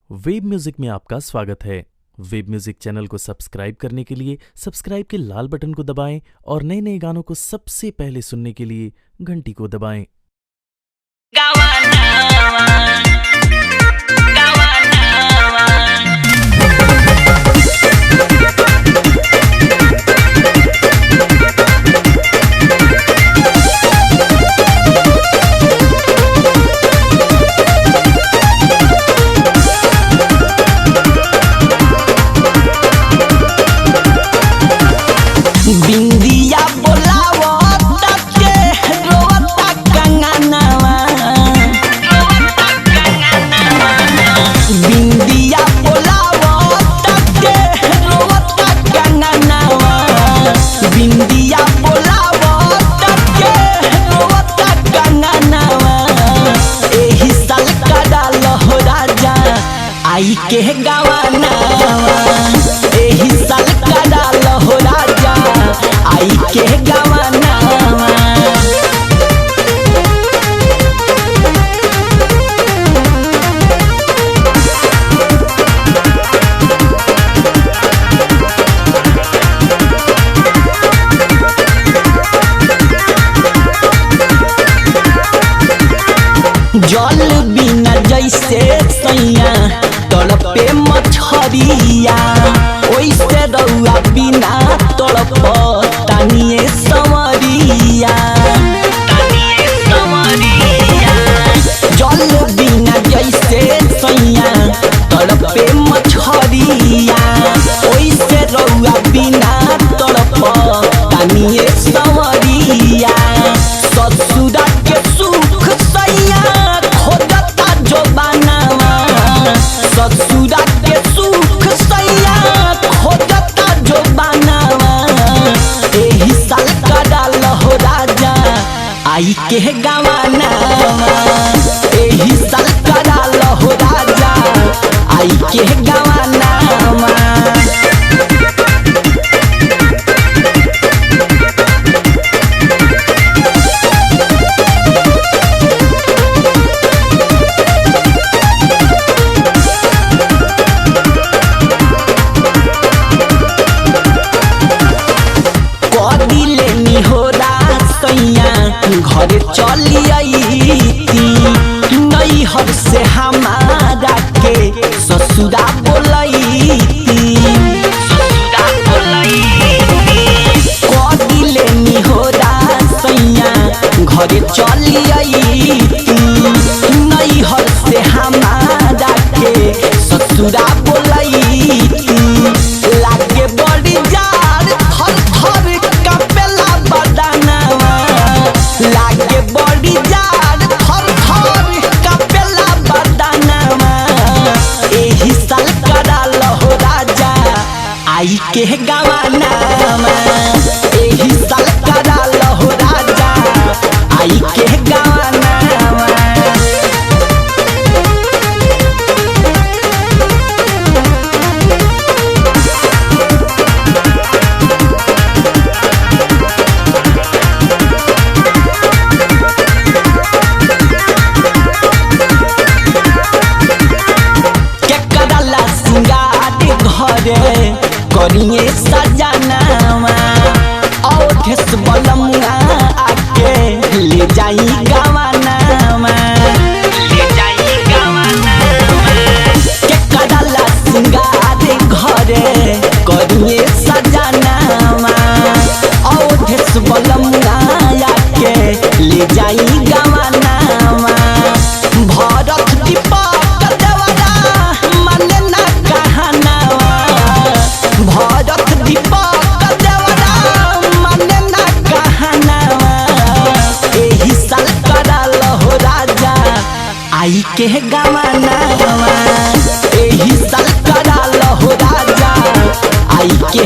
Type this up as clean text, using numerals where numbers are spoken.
Web music में आपका स्वागत है। वेब म्यूजिक चैनल को सब्सक्राइब करने के लिए सब्सक्राइब के लाल बटन को दबाएं और नए नए गानों को सबसे पहले सुनने के लिए घंटी को दबाएं। बिंदिया बोलावो तके रोवता कंगनवा बिंदिया बोलावो तके रोवता कंगनवा बिंदिया बोलावो तके रोवता कंगनवा एही साल का लहो राजा आई के गवानवा एही साल का लहो राजा आई के गवानवा जल बिना जैसे सैया तड़पे मछरिया ओइसे रउआ बिना तड़प तानिए संवरिया जल बिना जैसे सैया तड़पे मछरिया ओइसे रउआ बिना तड़प तानिए संवरिया ससुरा के सुख सैया खोजता जो बनावा ससुरा के सुख सैया खोजता जो बनावा एही साल का लहो राजा आई के गवानवा एही साल का लहो राजा आई के गवानवा घर चली आईती नैहर से हमारा के ससुरा बोलैती कदिले निहोरा सैया घर चली आईती नैहर से हमारा के ससुरा बोलैती लागे बड़ी जार थर थर कपेला बदनवा लागे बड़ी जार थर थर कपेला बदनवा एही साल का लहो राजा आई के गवानवा एही साल का लहो राजा आई के गवानवा घरे करिए सजनावा औठेस बलमुआ आके ले जाई गवानवा के कदला सिंगार घरे करिए सजनावा औठेस बलमुआ आके ले जाई गवानवा भरत दीपक देवरा माने ना कहनावा भरत दीपक देवरा माने ना कहनावा एही साल का लहो राजा आई के गवानवा एही साल का लहो राजा आई के